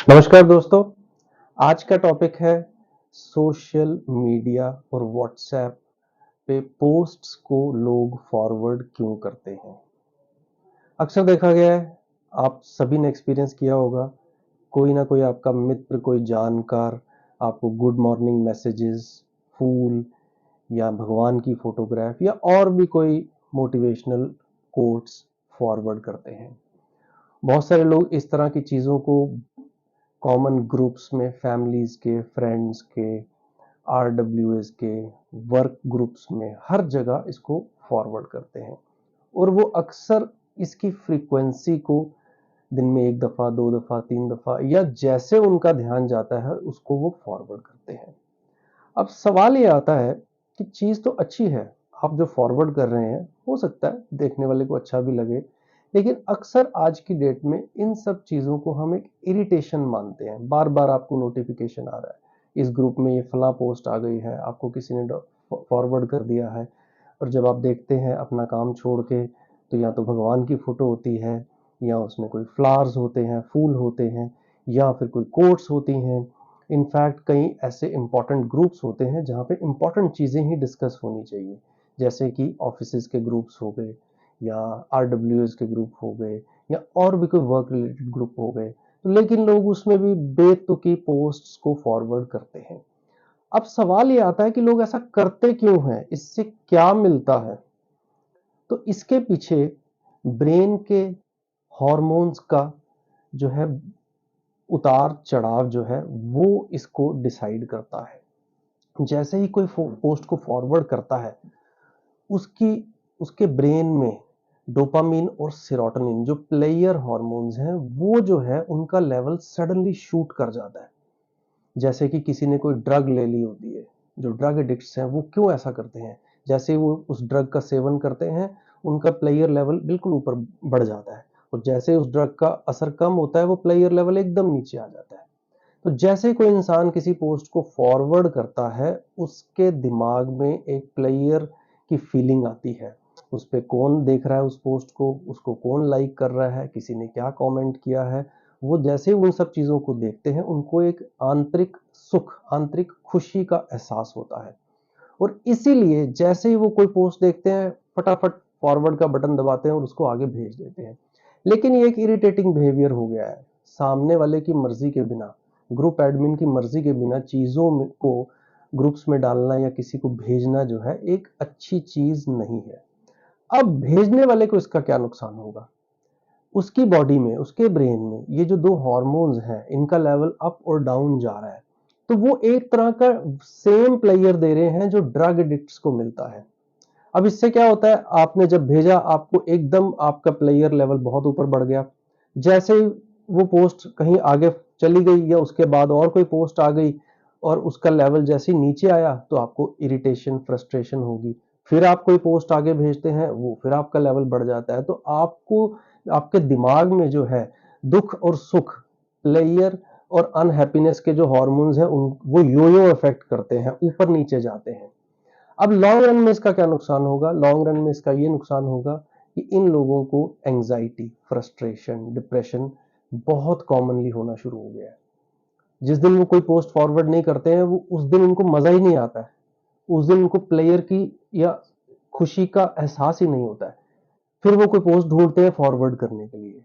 नमस्कार दोस्तों, आज का टॉपिक है सोशल मीडिया और व्हाट्सएप पे पोस्ट्स को लोग फॉरवर्ड क्यों करते हैं। अक्सर देखा गया है, आप सभी ने एक्सपीरियंस किया होगा, कोई ना कोई आपका मित्र, कोई जानकार आपको गुड मॉर्निंग मैसेजेस, फूल या भगवान की फोटोग्राफ या और भी कोई मोटिवेशनल कोट्स फॉरवर्ड करते हैं। बहुत सारे लोग इस तरह की चीज़ों को कॉमन ग्रुप्स में फैमिलीज़ के, फ्रेंड्स के, आरडब्ल्यूएस के, वर्क ग्रुप्स में हर जगह इसको फॉरवर्ड करते हैं और वो अक्सर इसकी फ्रीक्वेंसी को दिन में 1 दफ़ा, 2 दफ़ा, 3 दफ़ा या जैसे उनका ध्यान जाता है उसको वो फॉरवर्ड करते हैं। अब सवाल ये आता है कि चीज़ तो अच्छी है, आप जो फॉरवर्ड कर रहे हैं, हो सकता है देखने वाले को अच्छा भी लगे, लेकिन अक्सर आज की डेट में इन सब चीज़ों को हम एक इरिटेशन मानते हैं। बार-बार आपको नोटिफ़िकेशन आ रहा है, इस ग्रुप में ये फलाँ पोस्ट आ गई है, आपको किसी ने फॉरवर्ड कर दिया है और जब आप देखते हैं अपना काम छोड़ के, तो या तो भगवान की फ़ोटो होती है या उसमें कोई फ्लावर्स होते हैं, फूल होते हैं या फिर कोई कोट्स होती हैं। इनफैक्ट कई ऐसे इम्पोर्टेंट ग्रुप्स होते हैं जहाँ पे इम्पोर्टेंट चीज़ें ही डिस्कस होनी चाहिए, जैसे कि ऑफिसेज़ के ग्रुप्स हो गए या आरडब्ल्यूएस के ग्रुप हो गए या और भी कोई वर्क रिलेटेड ग्रुप हो गए। तो लेकिन लोग उसमें भी बेतुकी पोस्ट्स को फॉरवर्ड करते हैं। अब सवाल ये आता है कि लोग ऐसा करते क्यों हैं? इससे क्या मिलता है? तो इसके पीछे ब्रेन के हॉर्मोन्स का जो है उतार-चढ़ाव जो है वो इसको डिसाइड करता है। जैसे ही कोई पोस्ट को फॉरवर्ड करता है, उसकी उसके ब्रेन में डोपामिन और सेरोटोनिन जो प्लेयर हार्मोन्स हैं, वो जो है उनका लेवल सडनली शूट कर जाता है। जैसे कि किसी ने कोई ड्रग ले ली होती है, जो ड्रग एडिक्ट्स हैं वो क्यों ऐसा करते हैं? जैसे ही वो उस ड्रग का सेवन करते हैं, उनका प्लेयर लेवल बिल्कुल ऊपर बढ़ जाता है और जैसे ही उस ड्रग का असर कम होता है, वो प्लेयर लेवल एकदम नीचे आ जाता है। तो जैसे कोई इंसान किसी पोस्ट को फॉरवर्ड करता है, उसके दिमाग में एक प्लेयर की फीलिंग आती है। उस पे कौन देख रहा है उस पोस्ट को, उसको कौन लाइक कर रहा है, किसी ने क्या कमेंट किया है। वो जैसे ही उन सब चीज़ों को देखते हैं, उनको एक आंतरिक सुख, आंतरिक खुशी का एहसास होता है और इसीलिए जैसे ही वो कोई पोस्ट देखते हैं, फटाफट फॉरवर्ड का बटन दबाते हैं और उसको आगे भेज देते हैं। लेकिन ये एक इरिटेटिंग बिहेवियर हो गया है। सामने वाले की मर्ज़ी के बिना, ग्रुप एडमिन की मर्ज़ी के बिना चीज़ों में को ग्रुप्स में डालना या किसी को भेजना जो है एक अच्छी चीज़ नहीं है। अब भेजने वाले को इसका क्या नुकसान होगा? उसकी बॉडी में, उसके ब्रेन में ये जो 2 हार्मोन्स हैं, इनका लेवल अप और डाउन जा रहा है। तो वो एक तरह का सेम प्लेयर दे रहे हैं जो ड्रग एडिक्ट्स को मिलता है। अब इससे क्या होता है, आपने जब भेजा आपको एकदम आपका प्लेयर लेवल बहुत ऊपर बढ़ गया। जैसे ही वो पोस्ट कहीं आगे चली गई या उसके बाद और कोई पोस्ट आ गई और उसका लेवल जैसे ही नीचे आया तो आपको इरिटेशन, फ्रस्ट्रेशन होगी। फिर आप कोई पोस्ट आगे भेजते हैं, वो फिर आपका लेवल बढ़ जाता है। तो आपको आपके दिमाग में जो है दुःख और सुख, प्लेयर और अनहैप्पीनेस के जो हार्मोन्स हैं उन वो यो-यो इफेक्ट करते हैं, ऊपर-नीचे जाते हैं। अब लॉन्ग रन में इसका क्या नुकसान होगा? लॉन्ग रन में इसका ये नुकसान होगा कि इन लोगों को एंग्जायटी, फ्रस्ट्रेशन, डिप्रेशन बहुत कॉमनली होना शुरू हो गया है। जिस दिन वो कोई पोस्ट फॉरवर्ड नहीं करते हैं, वो उस दिन उनको मज़ा ही नहीं आता है। उस दिन उनको प्लेयर की या खुशी का एहसास ही नहीं होता है। फिर वो कोई पोस्ट ढूँढते हैं फॉरवर्ड करने के लिए।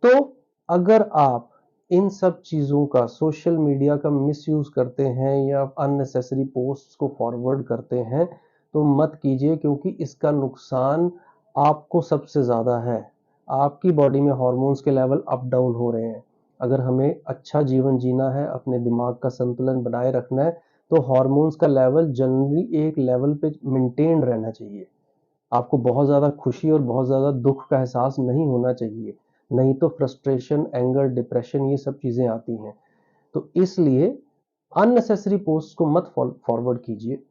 तो अगर आप इन सब चीज़ों का, सोशल मीडिया का मिसयूज़ करते हैं या अननेसेसरी पोस्ट्स को फॉरवर्ड करते हैं, तो मत कीजिए क्योंकि इसका नुकसान आपको सबसे ज़्यादा है। आपकी बॉडी में हार्मोन्स के लेवल अप डाउन हो रहे हैं। अगर हमें अच्छा जीवन जीना है, अपने दिमाग का संतुलन बनाए रखना है, तो हार्मोन्स का लेवल जनरली एक लेवल पे मेंटेन रहना चाहिए। आपको बहुत ज़्यादा खुशी और बहुत ज़्यादा दुःख का एहसास नहीं होना चाहिए, नहीं तो फ्रस्ट्रेशन, एंगर, डिप्रेशन ये सब चीज़ें आती हैं। तो इसलिए अननेसेसरी पोस्ट को मत फॉरवर्ड कीजिए।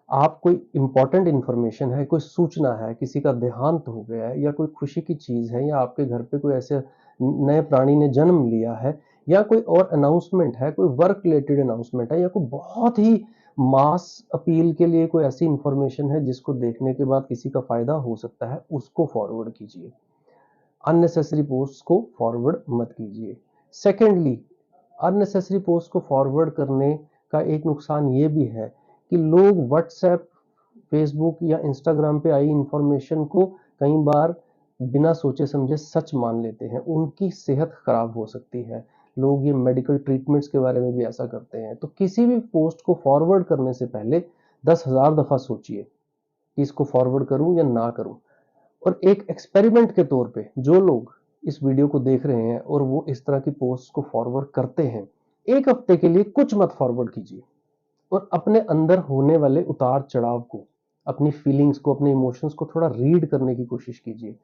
आप कोई इम्पोर्टेंट इन्फॉर्मेशन है, कोई सूचना है, किसी का देहांत हो गया है या कोई खुशी की चीज़ है या आपके घर पे कोई ऐसे नए प्राणी ने जन्म लिया है या कोई और अनाउंसमेंट है, कोई वर्क रिलेटेड अनाउंसमेंट है या कोई बहुत ही मास अपील के लिए कोई ऐसी इन्फॉर्मेशन है जिसको देखने के बाद किसी का फ़ायदा हो सकता है, उसको फॉरवर्ड कीजिए। अननेसेसरी पोस्ट्स को फॉरवर्ड मत कीजिए। सेकेंडली, अननेसेसरी पोस्ट को फॉरवर्ड करने का एक नुकसान ये भी है कि लोग व्हाट्सएप, फेसबुक या इंस्टाग्राम पे आई इंफॉर्मेशन को कई बार बिना सोचे समझे सच मान लेते हैं। उनकी सेहत खराब हो सकती है। लोग ये मेडिकल ट्रीटमेंट्स के बारे में भी ऐसा करते हैं। तो किसी भी पोस्ट को फॉरवर्ड करने से पहले 10,000 दफा सोचिए कि इसको फॉरवर्ड करूं या ना करूं। और एक एक्सपेरिमेंट के तौर पे जो लोग इस वीडियो को देख रहे हैं और वो इस तरह की पोस्ट को फॉरवर्ड करते हैं, 1 हफ्ते के लिए कुछ मत फॉरवर्ड कीजिए और अपने अंदर होने वाले उतार चढ़ाव को, अपनी फीलिंग्स को, अपने इमोशंस को थोड़ा रीड करने की कोशिश कीजिए।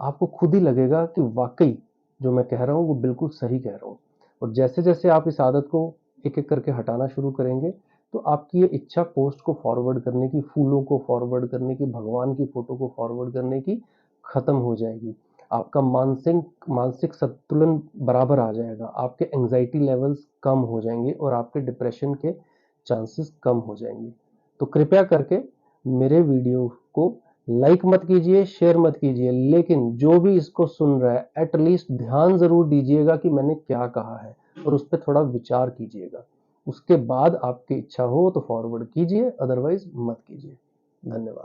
आपको खुद ही लगेगा कि वाकई जो मैं कह रहा हूँ वो बिल्कुल सही कह रहा हूँ। और जैसे जैसे आप इस आदत को एक एक करके हटाना शुरू करेंगे तो आपकी ये इच्छा पोस्ट को फॉरवर्ड करने की, फूलों को फॉरवर्ड करने की, भगवान की फोटो को फॉरवर्ड करने की खत्म हो जाएगी। आपका मानसिक मानसिक संतुलन बराबर आ जाएगा, आपके एंजाइटी लेवल्स कम हो जाएंगे और आपके डिप्रेशन के चांसेस कम हो जाएंगे। तो कृपया करके मेरे वीडियो को लाइक मत कीजिए, शेयर मत कीजिए, लेकिन जो भी इसको सुन रहा है एटलीस्ट ध्यान जरूर दीजिएगा कि मैंने क्या कहा है और उस पर थोड़ा विचार कीजिएगा। उसके बाद आपकी इच्छा हो तो फॉरवर्ड कीजिए, अदरवाइज मत कीजिए। धन्यवाद।